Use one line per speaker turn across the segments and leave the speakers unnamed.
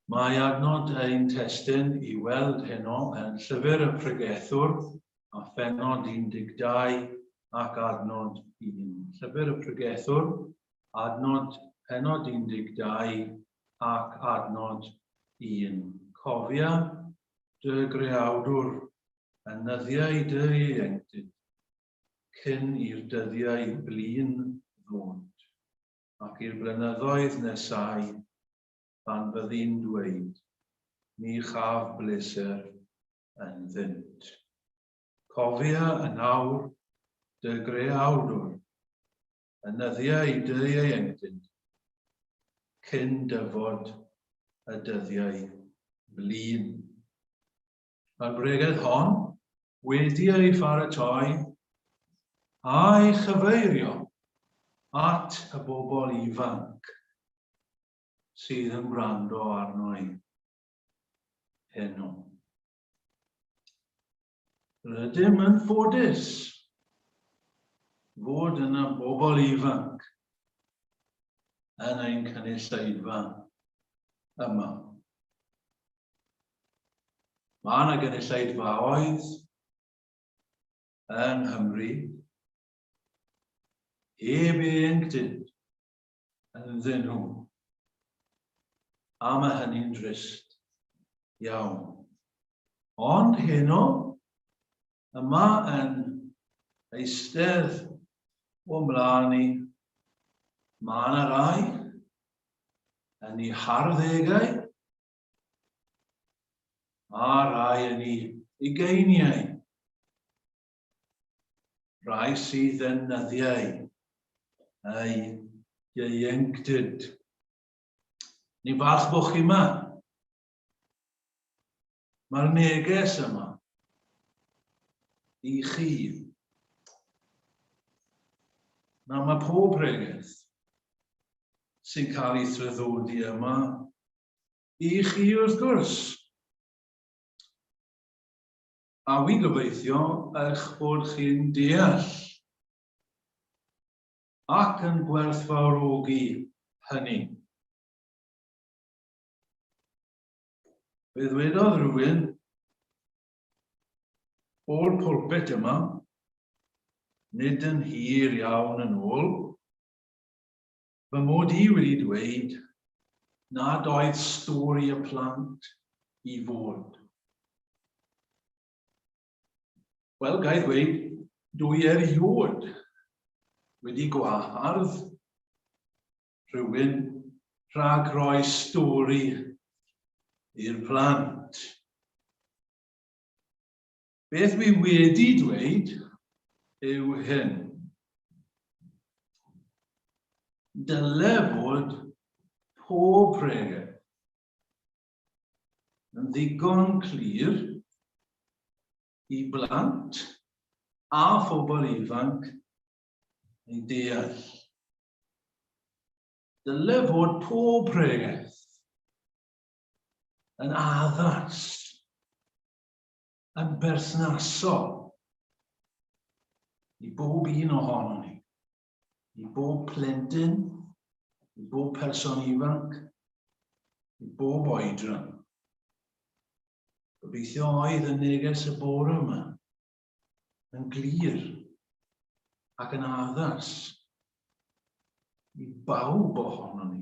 Mae adnod ein testyn I weld heno yn Llyfr y Pregethwr a phenod 12 ac adnod 1. Llyfr y Pregethwr, pennod 12 ac adnod 1. Cofia dy greawdwr yn nyddiau dy ieuenctid cyn i'r dyddiau blin ddod ac i'r blynyddoedd nesau pan byddi'n dweud, ni chaf bleser yn ddynt. Cofia yn awr dy greawdwr, yn nyddiau dy ieuenctid, cyn dyfod y dyddiau blin. Mae'r bregeth hon wedi ei pharatoi a'i chyfeirio at y bobl ifanc sydd yn gwrando arno I heno. Rydym yn ffodus fod yn y bobl ifanc yn ein cynulleidfa yma. Mae yna gynulleidfaoedd yng Nghymru heb ieuenctid ynddyn nhw. A mae hynny'n drist iawn. Ond heno, yma yn eistedd o mlaen ni, mae yna rai yn ei harddegau a rai yn ei ugeiniau. Rai sydd yn nyddiau ei ieuenctid. Ni falch bod chi yma. Mae'r neges yma I chi. Nawr mae pob pregeth sy'n cael ei thraddodi yma I chi wrth gwrs. A wi'n gobeithio eich bod chi'n deall ac yn gwerthfawrogi hynny. Fe ddwedodd rhywun o'r pwlpit yma, nid yn hir iawn yn ôl, fy mod I wedi dweud nad oedd stori y plant I fod. Wel, gai ddweud, dwi eriod wedi gwahardd rhywun rhag rhoi stori i'r plant. Beth wi wedi dweud yw hyn. Dyle fod pob pregeth yn ddigon clir I blant a phobl ifanc I deall. Dyle fod pob pregeth yn addas, yn berthnasol I bob un ohono ni, I bob plentyn, I bob person ifanc, I bob oedran. Gobeithio oedd y neges y bore yma yn glir ac yn addas I bawb ohono ni.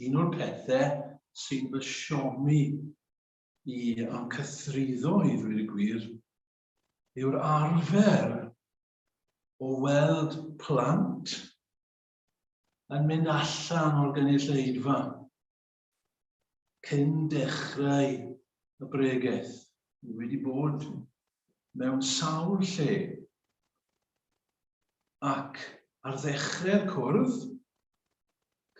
Un o'r pethau sy'n fy siomi I am cythruddo I ddweud y gwir yw'r arfer o weld plant yn mynd allan o'r gynulleidfa cyn dechrau y bregeth. Ni wedi bod mewn sawl lle ac ar ddechrau'r cwrdd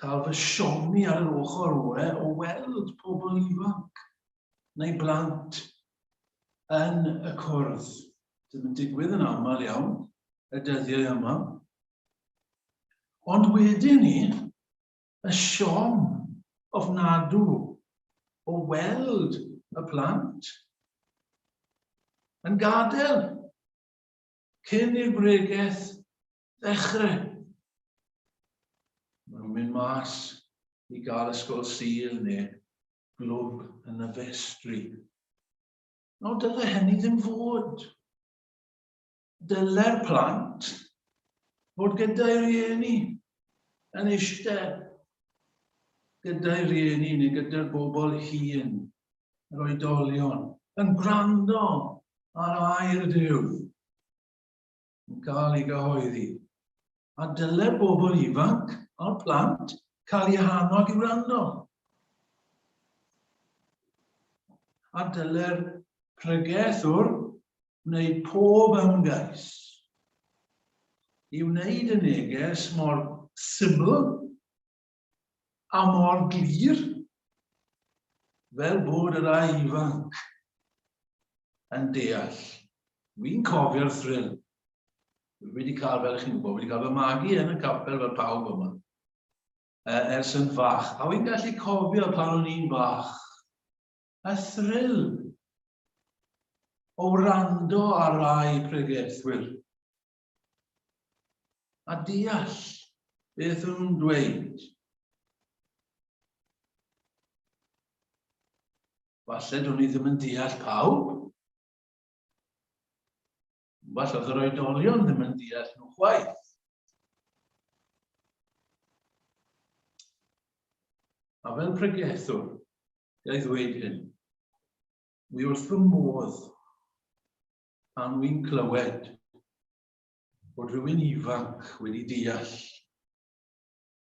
cael fy siomi ar yr ochr o weld pobl ifanc neu blant yn y cwrdd. Dim yn digwydd yn aml iawn y dyddiau yma. Ond wedyn ni, y siom ofnadw o weld y plant yn gadael cyn i'r bregeth ddechrau. Maen nhw'n mynd mas i gael ysgol sul neu glwb yn y festri. No, dyle hynny ddim fod. Dyle'r plant fod gyda'i rieni yn eistedd gyda'i rieni neu gyda'r bobl hŷn, yr oedolion, yn gwrando ar air Duw, yn cael ei gyhoeddi. A dyle'r bobl ifanc a'r plant cael ei hannog i wrando. A dyle'r pregethwr wneud pob ymgais i wneud y neges mor syml a mor glir fel bod yr rai ifanc yn deall. Fi'n cofio'r thrill. Wedi cael, fel chi'n gwybod, wedi cael fy magu yn y capel fel pawb yma ers yn fach. A fi'n gallu cofio pan o'n i'n fach y thrill o wrando ar rai pregethwyr a deall beth nhw'n dweud. Falle dwi'n ni ddim yn deall pawb. Falle oedd yr oedolion ddim yn deall nhw chwaith. A fel pregethwr, gai ddweud hyn, wi wrth fy modd pan wy'n clywed bod rhywun ifanc wedi deall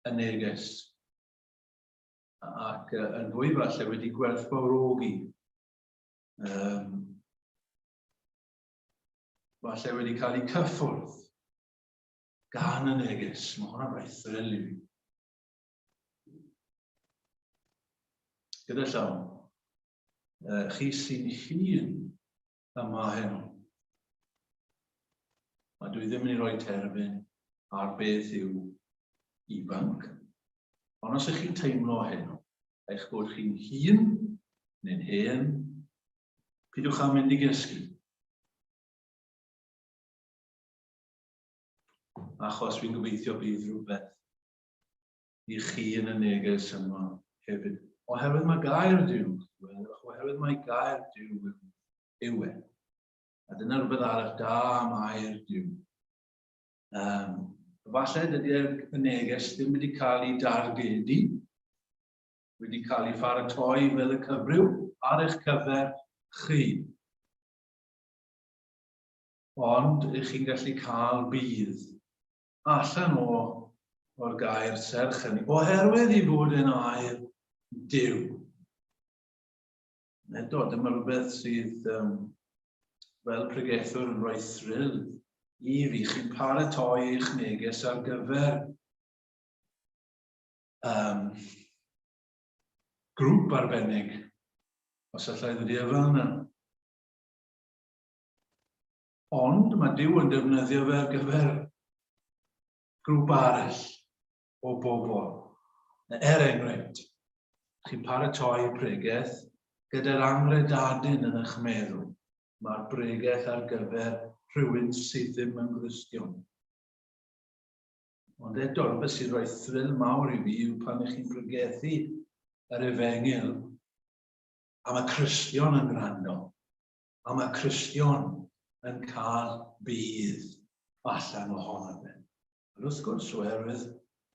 y neges ac yn fwy falle wedi gwerthfawrogi. Falle wedi cael ei cyffwrdd gan y neges. Mae hwnna'n rhaid thrill i fi. Gyda llaw, chi sy'n hŷn yma heno. A dwi ddim yn ei roi terfyn ar beth yw ifanc. Ond os ych chi'n teimlo heno, eich bod chi'n hŷn neu'n hen, pidwch am mynd i gysgu. Achos fi'n gobeithio bydd rhywbeth i chi yn y neges yma hefyd. Oherwydd mae gair Duw, oherwydd mae gair Duw yw e. A dyna rhywbeth arall da am air Duw. Falle dydy'r neges ddim wedi cael ei dargedu, wedi cael ei pharatoi fel y cyfryw ar eich cyfer chi. Ond ych chi'n gallu cael bydd allan o'r gair serch hynny, oherwydd i fod yn air Duw. Eto, dyma rhywbeth sydd fel pregethwr yn rhoi thrill i fi. Chi'n paratoi eich neges ar gyfer grŵp arbennig, os allai ddweud fel yna. Ond mae Duw yn defnyddio fe ar gyfer grŵp arall o bobl. Enghraifft, chi'n paratoi pregeth gyda'r angredadyn yn eich meddwl. Mae'r bregeth ar gyfer rhywun sydd ddim yn Gristion. Ond eto, rhywbeth sy'n rhoi thrill mawr i fi yw pan ych chi'n pregethu yr efengil a mae Cristion yn gwrando, a mae Cristion yn cael bydd allan ohono fe. Wrth gwrs, oherwydd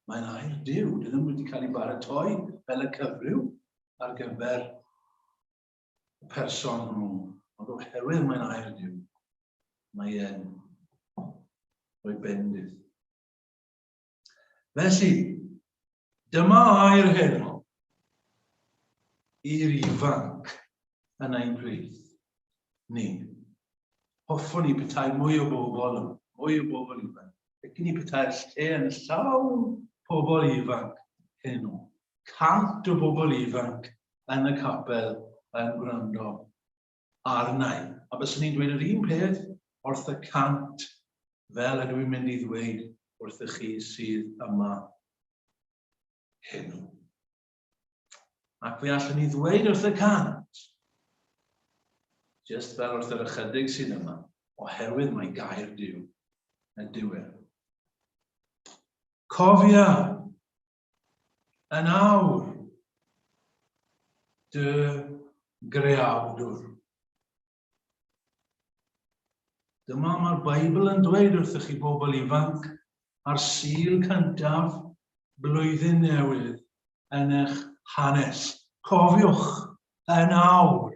mae'n air Duw, dyn nhw wedi cael ei baratoi fel y cyfryw ar gyfer y person nhw. Ond oherwydd mae'n air Duw, mae e'n rhoi bendith. Felly, dyma air heno i'r ifanc yn ein plith ni. Hoffwn i petai mwy o bobl ifanc. Ac ni petai'r lle yn llawn pobl ifanc heno. 100 o bobl ifanc yn y capel yn gwrando arnau. A byswn ni'n dweud yr un peth wrth y 100 fel ydw i'n mynd i ddweud wrth y chi sydd yma heno. Ac fe allwn ni ddweud wrth y 100, just fel wrth yr ychydig sydd yma, oherwydd mae gair Duw yn diwedd. Cofia yn awr dy greawdwr. Dyma mae'r Beibl yn dweud wrthych chi bobl ifanc ar Sul cyntaf blwyddyn newydd yn eich hanes. Cofiwch yn awr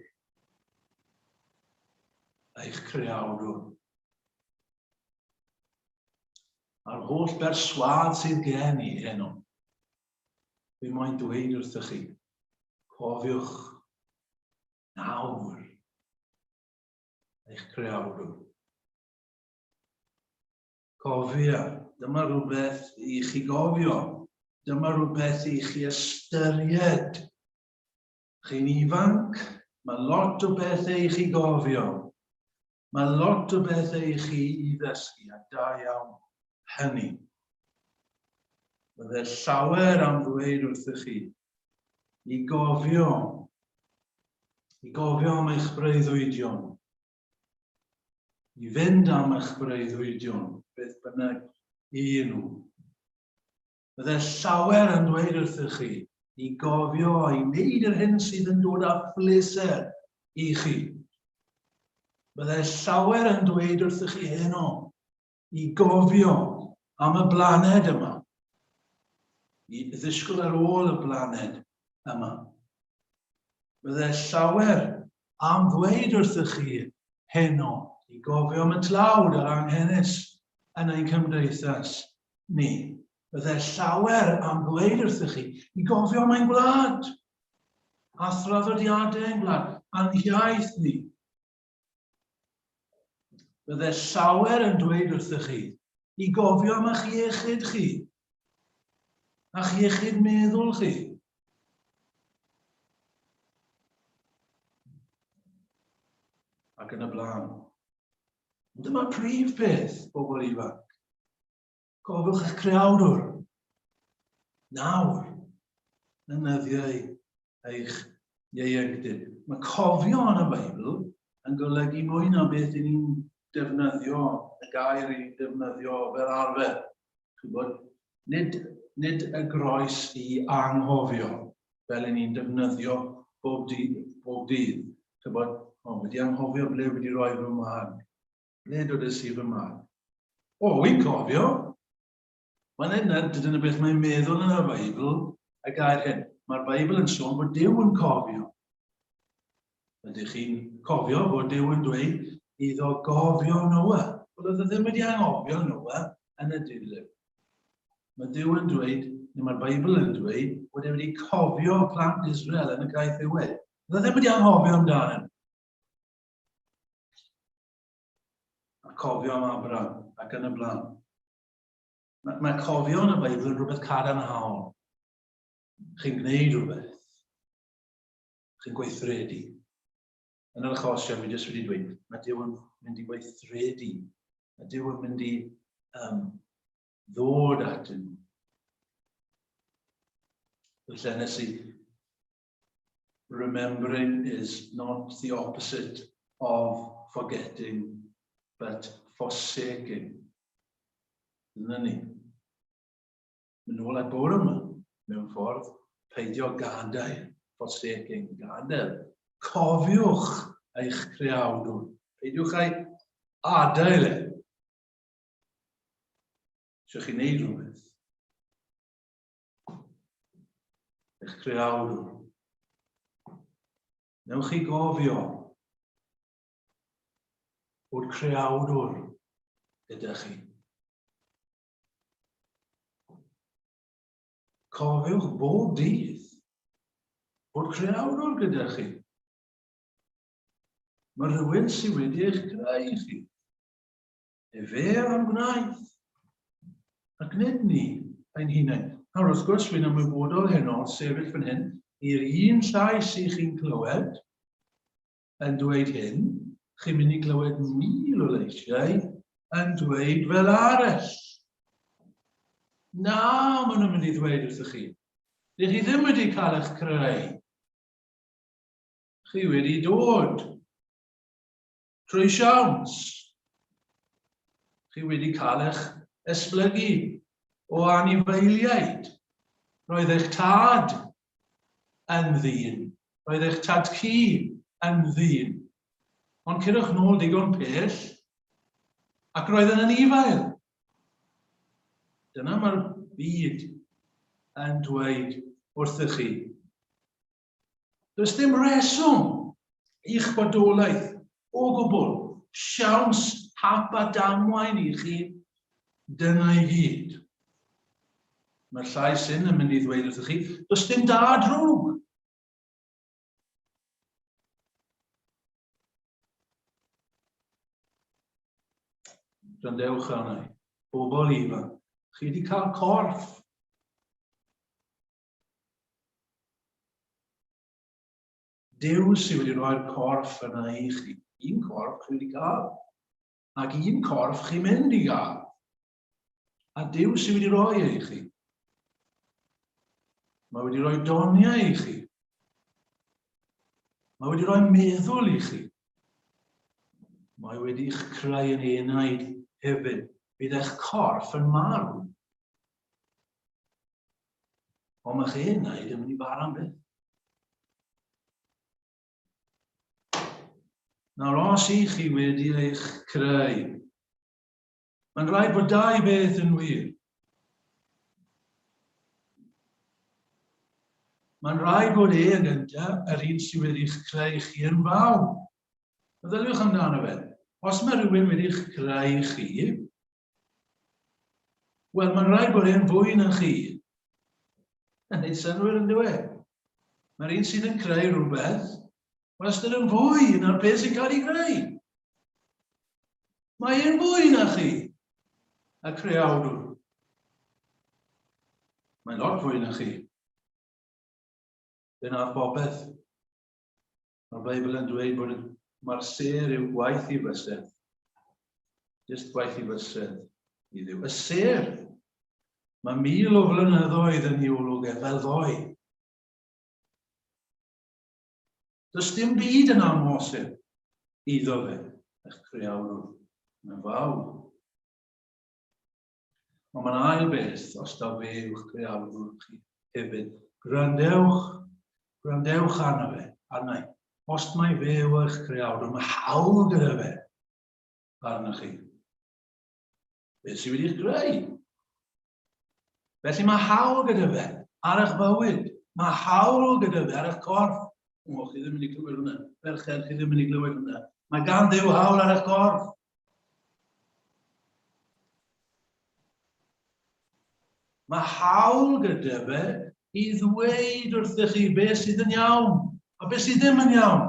eich creawdwr. A'r holl berswad sydd gen i heno, fi moyn dweud wrthych chi, cofiwch nawr eich creawdwr. Cofia, dyma rhywbeth i chi gofio, dyma rhywbeth i chi ystyried. Chi'n ifanc, mae lot o bethau i chi gofio. Mae lot o bethau i chi i ddysgu, a da iawn hynny. Bydde llawer am ddweud wrthych chi, i gofio am eich breuddwydion, i fynd am eich breuddwydion, beth bynnag i nhw. Bydde llawer yn dweud wrthych chi, i gofio i wneud yr hyn sydd yn dod â pleser i chi. Bydde llawer yn dweud wrthych chi heno, i gofio am y blaned yma, i ddisgwyl ar ôl y blaned yma. Bydde llawer am ddweud wrthych chi heno, i gofio am y tlawd a'r anghenus yn ein cymdeithas ni. Bydde llawer am ddweud wrthych chi, i gofio am ein gwlad, a thraddodiadau ein gwlad, a'n hiaith ni. Bydde llawer yn dweud wrthych chi, i gofio am eich iechyd chi, a'ch iechyd meddwl chi. Ac yn y blaen. Dyma prif peth, bobl ifanc. Cofiwch eich creawdwr. Nawr, yn nyddiau eich ieuenctid. Mae cofio yn y Beibl yn golygu mwy na beth ni'n defnyddio, y gair i defnyddio fel arfer. Nid y groes i anghofio, fel ni'n defnyddio bob dydd. Wedi anghofio ble wedi rhoi fy mag. Ble dod fy mag. Wi'n cofio. Mae'n dyna beth mae'n meddwl yn y Beibl, y gair hyn. Mae'r Beibl yn sôn bod Duw yn cofio. Ydych chi'n cofio bod Duw yn dweud iddo gofio Noa? Wel, oedd ddim wedi anghofio Noa yn y dilyn. Mae Duw yn dweud, neu mae'r Beibl yn dweud, bod e wedi cofio plant Israel yn y gaeth ddiwedd. Oedd ddim wedi anghofio amdano. A cofio am Abraham ac yn y blaen. Mae cofio yn y Beibl yn rhywbeth cadarnhaol. Chi'n gwneud rhywbeth. Chi'n gweithredu. Yn yr achosion, mi jyst wedi dweud, mae Duw yn mynd i gweithredu. Mae Duw yn mynd i ddod at nhw. Felly nes i, remembering is not the opposite of forgetting, but forsaking. Dyna ni. Mynd nôl at bore yma, mewn ffordd, peidio gadael, forsaking, gadael. Cofiwch eich creawdwr. Peidiwch ei adael e. Sio chi'n neud rhywbeth. Eich creawdwr. Newch chi gofio bod creawdwr gyda chi. Cofiwch bob dydd bod creawdwr gyda chi. Mae rhywun sydd wedi eich greu chi. Fe am gwnaeth. Ac nid ni ein hunain. Nawr wrth gwrs fi'n ymwybodol heno, sefyll fan hyn, i'r un llais i chi'n clywed yn dweud hyn, chi'n mynd i glywed 1000 o leisiau yn dweud fel arall. Na, maen nhw'n mynd i ddweud wrthych chi. Dych chi ddim wedi cael eich creu. Chi wedi dod trwy siawns. Chi wedi cael eich esblygu o anifeiliaid. Roedd eich tad yn ddyn. Roedd eich tad ci yn ddyn. Ond cyrwch nôl digon pell, ac roedd yn ifael. Dyna mae'r byd yn dweud wrthych chi. Does dim reswm i'ch bodolaeth o gwbl. Siawns hap a damwain i chi. Dyna i gyd. Mae'r llais hyn yn mynd i ddweud wrthych chi. Does dim da drwg. Grandewch arna i. Bobl ifanc. Chi wedi cael corff. Dyw sydd wedi rhoi'r corff yna i chi. Un corff chi wedi cael. Ac un corff chi'n mynd i gael. A Dyw sydd wedi rhoi i chi. Mae wedi rhoi doniau i chi. Mae wedi rhoi meddwl i chi. Mae wedi'ch creu yn enaid hefyd. Bydd eich corff yn marw. Ond mae chi enaid yn mynd i bar am beth. Nawr, os i chi wedi eich creu, mae'n rhaid bod dau beth yn wir. Mae'n rhaid bod yn gyntaf, yr un sydd wedi'ch creu chi yn bawb. Meddyliwch amdano fe. Os mae rhywun wedi'ch creu chi, wel, mae'n rhaid bod e'n fwy na chi. Yn neud synwyr yn dweud. Mae'r un sydd yn creu rhywbeth, wel, ystod yn fwy na'r beth sy'n cael ei greu. Mae e'n fwy na chi, y creawdwr. Mae'n lot fwy na chi. Dyna'r bobeth. Mae'r Beibl yn dweud bod mae'r ser yw gwaith i fysedd. Just gwaith i fysedd i Dduw. Y ser. Mae 1000 o flynyddoedd yn ei olwg fel ddoi. Does dim byd yn amhosib iddo fe, eich creawdwr. Mae'n fawr. Ond mae'n ail beth os da fe yw'ch creawdwr chi hefyd. Gwrandewch arno fe, arna i. Os mae fe yw'ch creawdwr, mae hawl gyda fe arna chi. Beth sydd wedi'ch greu? Felly mae hawl gyda fe ar eich bywyd. Mae hawl gyda fe ar eich corff. O, chi ddim yn ei glywed hwnna. Ferched, chi ddim yn ei glywed hwnna. Mae gan Dduw hawl ar eich corff. Mae hawl gyda fe i ddweud wrthych chi beth sydd yn iawn a beth sydd ddim yn iawn.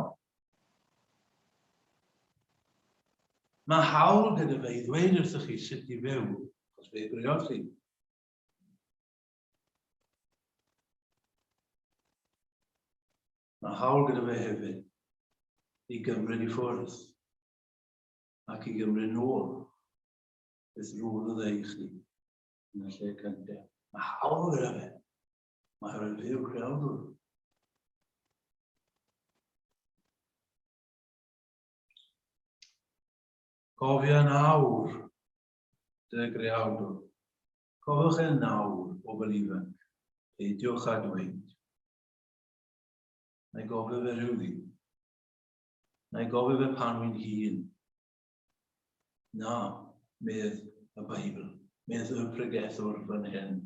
Mae hawl gyda fe i ddweud wrthych chi sut i fyw os fe greodd chi. Mae hawl gyda fe hefyd i gymryd i ffwrdd ac i gymryd nôl beth roedd e i chi yn y lle cyntaf. Mae hawl gyda fe. Mae rhaid fe yw'r creawdwr. Cofia nawr dy greawdwr. Cofiwch e nawr bobl ifanc. Peidiwch â dweud. Na i gofio fe rhywddi. Na i gofio fe pan wy'n hun. Na, medd y Beibl. Medd y Pregethwr fan hyn.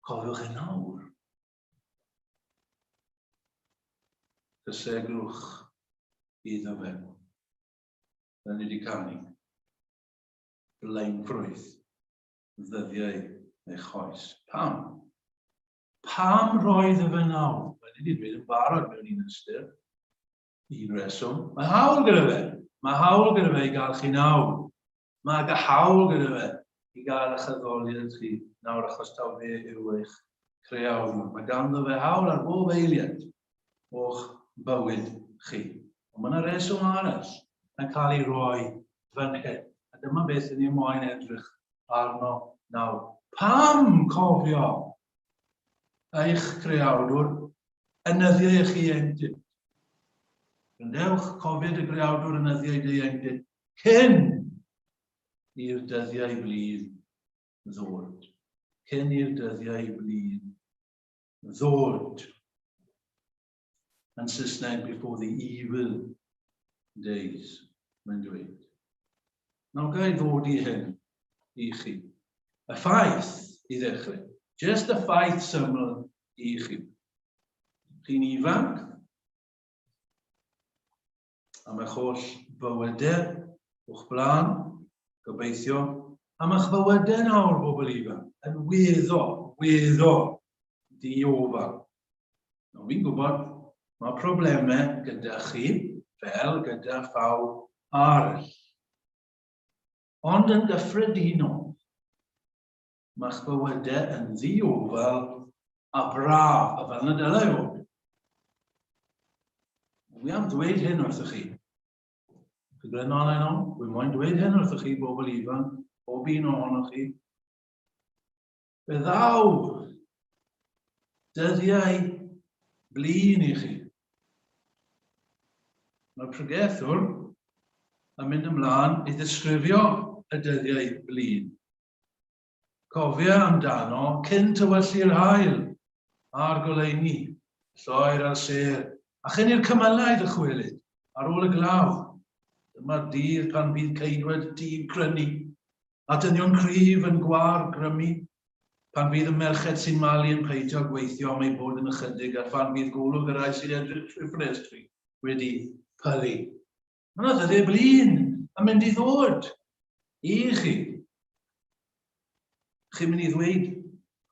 Cofiwch e nawr. Cysegrwch iddo fe. Da ni wedi canu. Blaenffrwyth. Ddyddiau eich choes. Pam? Pam roedd y fe nawr? Wedi dweud yn barod mewn un ystyr. Un reswm. Mae hawl gyda fe. Mae hawl gyda fe i gael chi nawr. Mae hawl gyda fe i gael eich addoliad chi nawr achos taw fe yw eich creawdwr. Mae ganddo fe hawl ar bob eiliad o'ch bywyd chi. Ond mae yna reswm arall yn cael ei roi fan hyn. A dyma beth yn ei moyn edrych arno nawr. Pam cofio eich creawdwr ynyddiau eich ieuenctid? Gwrandewch, cofiad y creawdwr ynyddiau dy ieuenctid cyn i'r dyddiau blid ddod. Cyn i'r dyddiau blid ddod. Yn Saesneg, before the evil days, mae'n dweud. Nawr gai ddod i hyn i chi. Y ffaith i ddechrau. Just y ffaith syml i chi. Chi'n ifanc, am eich holl bywydau o'ch blaen, gobeithio, am eich bywydau nawr, bobl ifanc, yn weddol diofal. Nawr fi'n gwybod, mae problemau gyda chi, fel gyda phawb arall. Ond yn gyffredinol, mae'ch bywydau yn ddiofal a braf, a fel na dylai fod. Wi am dweud hyn wrthych chi. Gyda'n on, wi moyn dweud hyn wrthych chi, bobl ifanc, bob un ohonoch chi. Fe ddaw dyddiau blin i chi. Mae'r Pregethwr yn mynd ymlaen i ddisgrifio y dyddiau blin. Cofia amdano cyn tywyllu'r haul a'r goleuni, lloer a'r ser, a chyn i'r cymylau ddychwelyd ar ôl y glaw. Dyma'r dydd pan bydd ceidwad tîg crynu, a dynion cryf yn gwar grymu, pan bydd y merched sy'n malu yn peidio gweithio am ei bod yn ychydig, a pan bydd golwg y rai sy'n edrych trwy ffenestri wedi pylu. Mae'n dyddiau blin yn mynd i ddod i chi. Chi'n mynd i ddweud,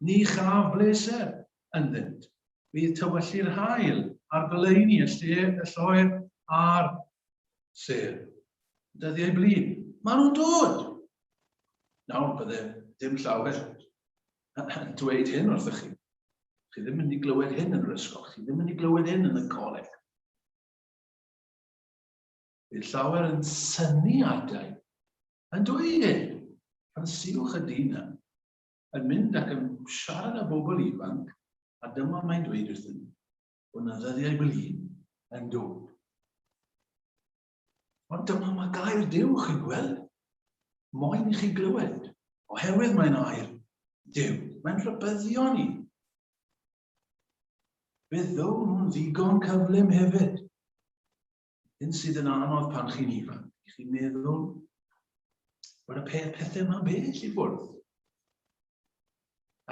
ni chaf bleser ynddynt. Bydd tywyllu'r haul a'r goleuni, y lloer a'r ser. Dyddiau blin. Maen nhw'n dod. Nawr, bydde dim llawer yn dweud hyn wrthych chi. Chi ddim yn mynd i glywed hyn yn yr ysgol. Chi ddim yn mynd i glywed hyn yn y coleg. Bydd llawer yn syniadau yn dweud hyn. Pan siwch y dyn yn mynd ac yn siarad â bobl ifanc, a dyma mae'n dweud wrthyn nhw, bod yna ddyddiau blin yn dod. Ond dyma mae gair Duw chi'n gweld, moyn i chi glywed, oherwydd mae'n air Duw, mae'n rhybyddio ni. Bydd nhw'n ddigon cyflym hefyd. Hyn sydd yn anodd pan chi'n ifanc, i chi'n meddwl bod y pethau yma bell i ffwrdd.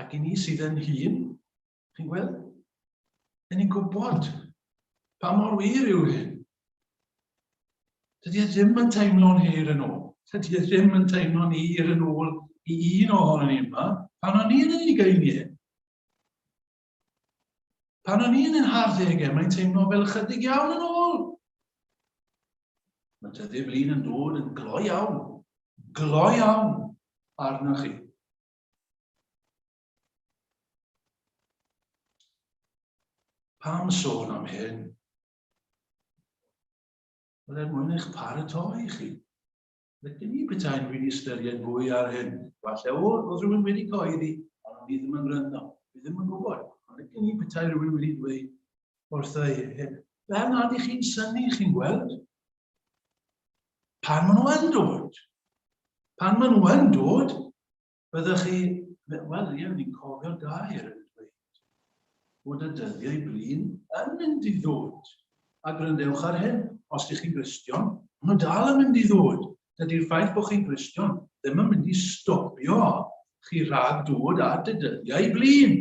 Ac i ni sydd yn hyn, chi'n gweld, dyn ni'n gwybod pa mor wir yw hyn. Dydy e ddim yn teimlo'n hir yn ôl. Dydy e ddim yn teimlo'n hir yn ôl i un ohono ni yma, pan o'n i'n ei geiniau. Pan o'n i'n ein harddegau, mae'n teimlo fel chydig iawn yn ôl. Mae dyddiau blin yn dod yn glo iawn arnoch chi. Pam sôn am hyn? Byddai'n mwyn eich paratoi chi. Rydyn ni bethau'n wedi ystyried fwy ar hyn. Falle oedd rhywun wedi coeddi, ond ni ddim yn gryndo. Ni ddim yn gwybod. Ond rydyn ni bethau rhywun wedi dweud wrtho hyn. Fel nad ych chi'n syni, chi'n gweld? Pan maen nhw yn dod? Pan maen nhw yn dod, byddwch chi, wel, ni'n cofio'r gair yn dweud bod y dyddiau blin yn mynd i ddod. A grandewch ar hyn, os ydych chi'n Gristion, maen nhw dal yn mynd i ddod. Dydy'r ffaith bod chi'n Gristion ddim yn mynd i stopio chi rhag dod at y dyddiau blin.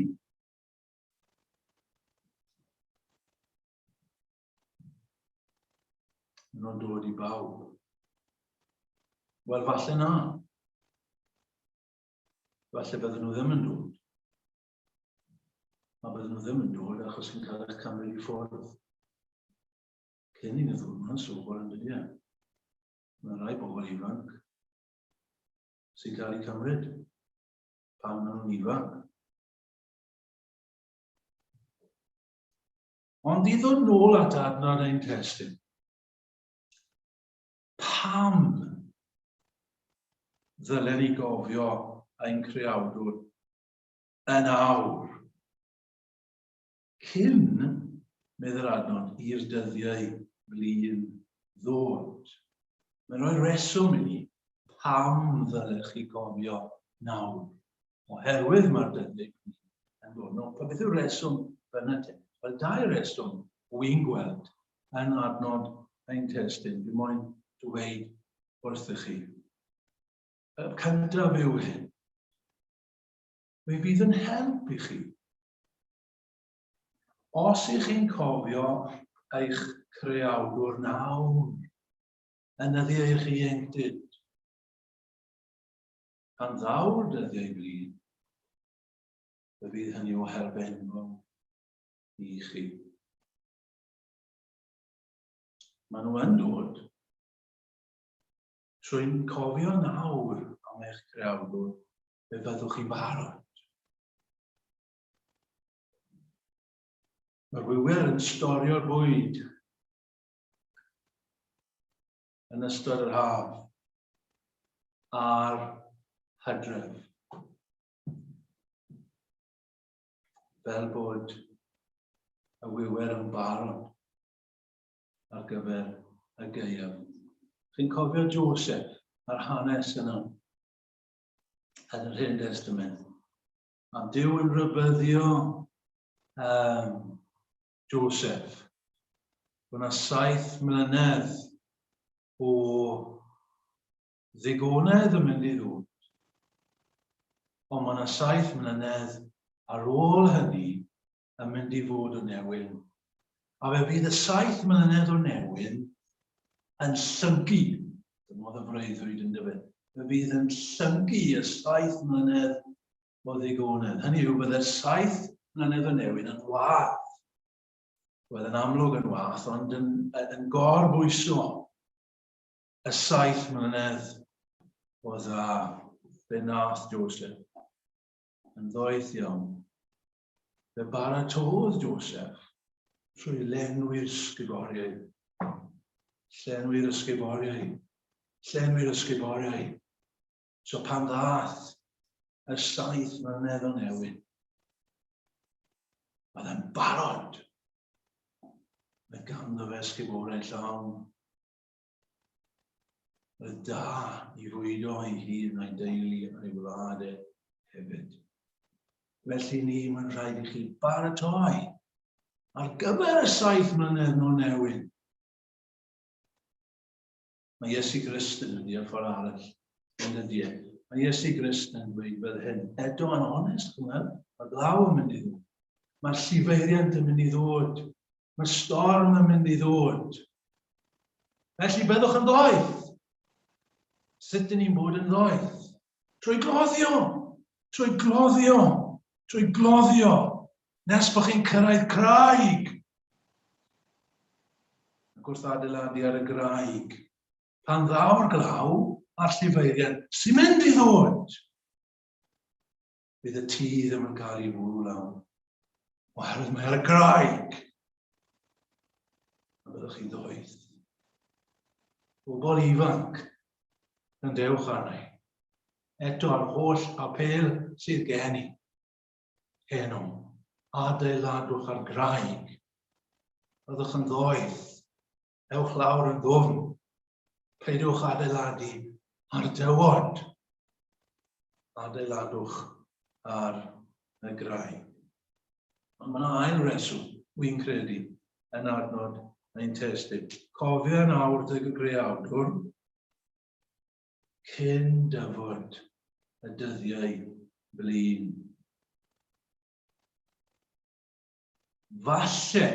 Maen nhw'n dod i bawb. Wel, falle na. Falle bydden nhw ddim yn dod. A bydden nhw ddim yn dod achos chi'n cael eich cymryd i ffwrdd. Cyn i'n ddod, mae'n sobor yn dyddiau. Mae rai bobl ifanc sy'n cael eu cymryd pan maen nhw'n ifanc. Ond i ddod nôl at adnod ein testun, pam ddylen ni gofio ein creawdwr yn awr? Cyn, meddwl adnod, i'r dyddiau blin ddod. Mae'n rhoi reswm i ni pam ddylech chi gofio nawr. Oherwydd mae'r dyddiau blin yn dod. No, pa beth yw'r reswm fyna te? Wel, dau reswm wy'n gweld yn adnod ein testyn. Dwi'n moyn dweud wrthych chi. Y cyntaf yw hyn. Fe fydd yn help i chi. Os ych chi'n cofio eich creawdwr nawr yn y ddiau chi ieuenctid, pan ddaw'r dyddiau blin, fe fydd hynny o help enfawr i chi. Maen nhw yn dod trwy'n cofio nawr am eich creawdwr, fe fyddwch chi'n barod. Mae'r wywyr yn storio'r bwyd yn ystod yr haf a'r hydref. Fel bod y wywyr yn barod ar gyfer y gaeaf. Chi'n cofio Joseph a'r hanes yna yn yr Hen Testament. A Duw yn rybyddio Joseph. Bod yna 7 mlynedd o ddigonedd yn mynd i ddod. Ond mae yna 7 mlynedd ar ôl hynny yn mynd i fod o newyn. A fe fydd y 7 mlynedd o newyn yn syngu. Dyma oedd y freuddwyd yn dyfod. Fe fydd yn syngu y 7 mlynedd o ddigonedd. Hynny yw, bydd y 7 mlynedd o newyn yn wath. Oedd yn amlwg yn wath, ond yn gorbwyso y 7 mlynedd o dda. Fe nath Joseph yn ddoeth iawn. Fe baratodd Joseph trwy lenwi'r sguboriau. Llenwi'r ysguboriau. Llenwi'r ysguboriau. So pan ddath y 7 mlynedd o newyn, oedd yn barod. Mae ganddo fe ysguborau llawn. Oedd da i fwydo ei hun a'i deulu a'i wladau hefyd. Felly ni, mae'n rhaid i chi baratoi ar gyfer y 7 mlynedd o newyn. Mae Iesu Grist yn ydi ar ffordd arall. Mae Iesu Grist yn dweud bydd hyn. Eto yn onest, mae glaw yn mynd i ddod. Mae'r llifeiriant yn mynd i ddod. Mae'r storm yn mynd i ddod. Felly byddwch yn ddoeth. Sut dyn ni'n bod yn ddoeth? Trwy gloddio. Trwy gloddio. Trwy gloddio. Nes bod chi'n cyrraedd craig. Ac wrth adeiladu ar y graig. Pan ddaw'r glaw a'r llifeiriant sy'n mynd i ddod. Bydd y tŷ ddim yn cael ei fwrw lawn. Oherwydd mae ar y graig. A byddwch chi'n ddoeth. Bobl ifanc yn dewch arni. Eto ar holl apel sydd gen i. Heno, adeiladwch ar graig. Byddwch yn ddoeth. Ewch lawr yn ddwfn. Peidwch adeiladu ar dywod. Adeiladwch ar y graig. Ond mae yna ail reswm, wy'n credu, yn adnod ein testyn. Cofio nawr dy greawdwr cyn dyfod y dyddiau blin. Falle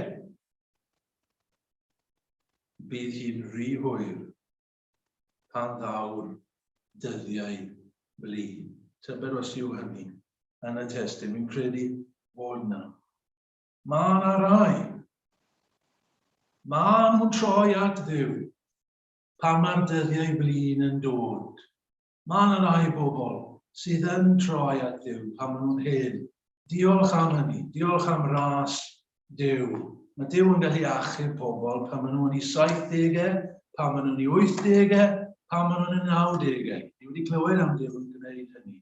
bydd hi'n rhy hwyr pan ddaw'r dyddiau blin. Tybed os yw hynny yn y testyn. Mi'n credu bod yna. Mae yna rai. Mae nhw'n troi at Dduw pan mae'r dyddiau blin yn dod. Mae yna rai bobl sydd yn troi at Dduw pan maen nhw'n hen. Diolch am hynny. Diolch am ras Dduw. Mae Dduw yn gallu achub pobl pan maen nhw'n i 70au, pan maen nhw'n i 80au, pan maen nhw'n i 90au. Ni wedi clywed am Dduw yn gwneud hynny.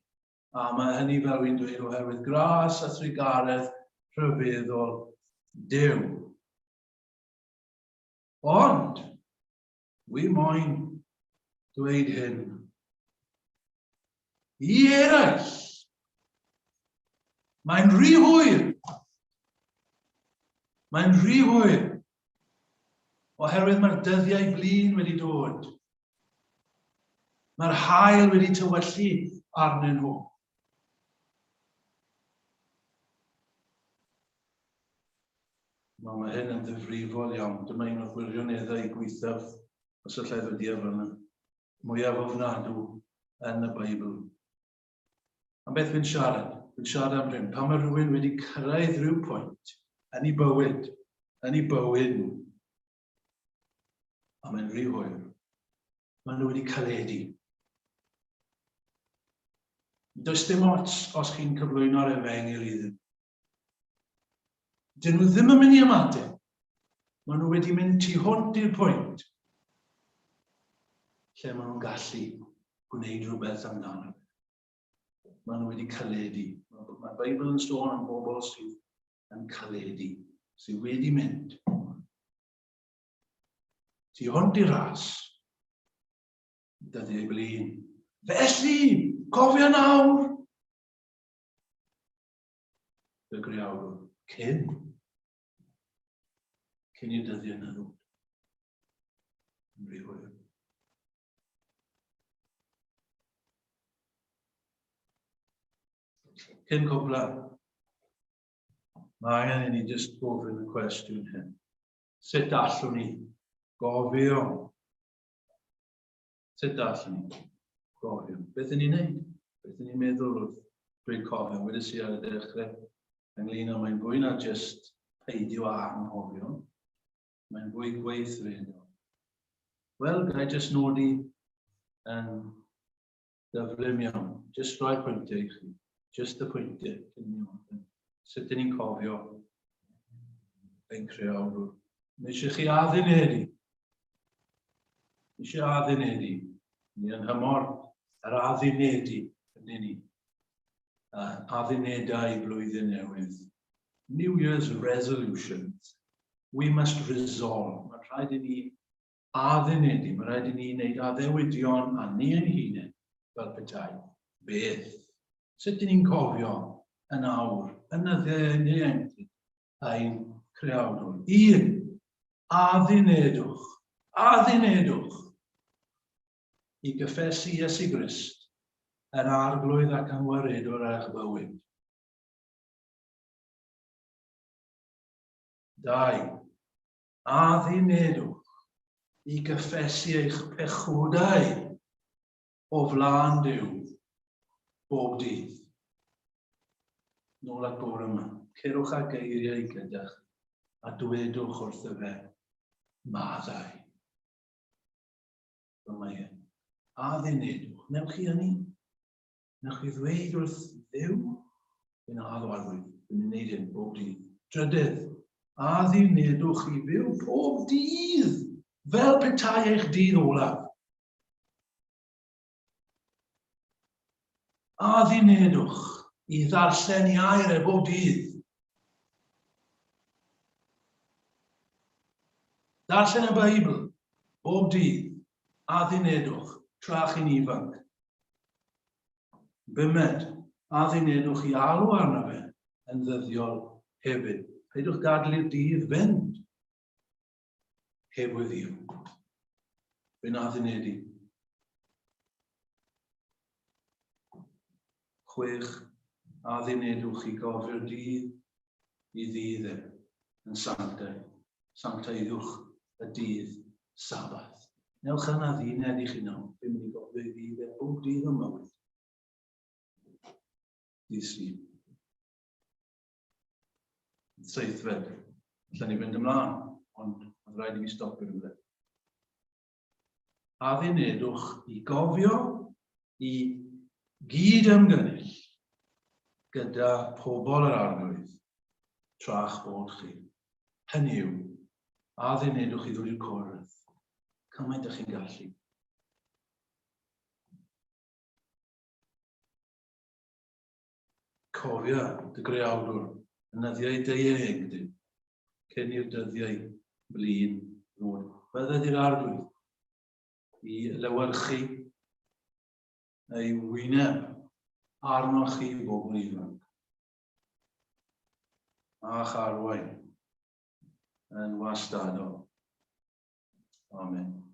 A mae hynny fel wy'n dweud oherwydd gras a thrigaredd rhyfeddol Dduw. Ond, wi moyn dweud hyn. I eraill, Mae'n rhy hwyr. Mae'n rhy hwyr. Oherwydd mae'r dyddiau blin wedi dod. Mae'r haul wedi tywyllu arnyn nhw. Mae hyn yn ddifrifol iawn. Dyma un o'r gwirioneddau gweithaf os y lleddf wedi efo mwyaf ofnadw yn y Beibl. Am beth fi'n siarad? Fi'n siarad am rhywun. Pan mae rhywun wedi cyrraedd rhyw pwynt yn ei bywyd nhw, a mae'n rhy hwyr, maen nhw wedi caledu. Does dim ots os chi'n cyflwyno'r efengyl iddyn. Dyn nhw ddim yn mynd i ymateb. Maen nhw wedi mynd tu hwnt i'r pwynt lle maen nhw'n gallu gwneud rhywbeth amdano. Maen nhw wedi caledu. Mae'r Beibl yn sôn am bobl sydd yn caledu, sydd wedi mynd tu hwnt i'r ras, dyddiau blin. Felly, cofio nawr, y greawr, cyn i'r dyddiau yna ddod. Yn rhy hwyr. Cyn cwbla, mae angen i ni jyst gofyn y cwestiwn hyn. Sut allwn ni gofio? Sut allwn ni gofio? Beth yn ni'n neud? Beth yn ni'n meddwl wrth dweud cofio? Wedys i ar y dechrau ynglyn â mae'n fwy na jyst peidio â anghofio. Mae'n fwy gweithredo. Wel, gai jyst nodi yn dyflym iawn. Jyst rhoi pwyntiau i chi. Jyst y pwyntiau. Sut ydyn ni'n cofio ein creawr? Mae eisiau chi addunedi. Eisiau addunedi. Ni yn hymor yr addunedi yn ni. Addunedau blwyddyn newydd. New Year's resolutions. We must resolve. Mae rhaid i ni addunedi. Mae rhaid i ni wneud addewidion a ni yn hunain fel petai. Beth? Sut ydyn ni'n cofio yn awr, yn y ddeunydd ein creawdwr? 1. Addunedwch. Addunedwch i gyffesu Iesu Grist yn arglwydd ac yngwaredwr eich bywyd. 2. Addunedwch i gyffesu eich pechodau o flaen Duw bob dydd. Nôl at bore yma. Cerwch â geiriau gyda'ch a dwedwch wrtho fe maddau. Dyma hi. Addunedwch. Newch chi hynny? Newch chi ddweud wrth Dduw? Yn addwarwydd. Yn wneud hyn bob dydd. 3. Addunedwch i fyw pob dydd fel petai eich dydd olaf. Addunedwch i ddarllen iair bob dydd. Darllen y Beibl bob dydd. Addunedwch tra chi'n ifanc. 5. Addunedwch i alw arno fe yn ddyddiol hefyd. Peidwch gadlu'r dydd fynd heb weddiw. Fe'n addunedi. 6. Addunedwch i gofio'r dydd i ddydd yn sanctaidd. Sanctaiddwch y dydd Sabath. Newch yna ddyned i chi nawr. Fe'n mynd i gofio i ddydd bob dydd yn mywyd. Dydd Sul. 7. Allan ni fynd ymlaen, ond oedd rhaid i fi stopio rhywbeth. Addunedwch i gofio i gyd ymgynnull gyda pobl yr arglwydd tra'ch bod chi. Hynny yw, addunedwch i ddod i'r cwrdd. Cymaint ych chi'n gallu. Cofia dy greawdwr yn dyddiau deueg, cyn i'r dyddiau blin ddod. Bydded i'r arglwydd i lewyrchu ei wyneb arnoch chi bobl ifanc. a charwain yn wastadol. Amen.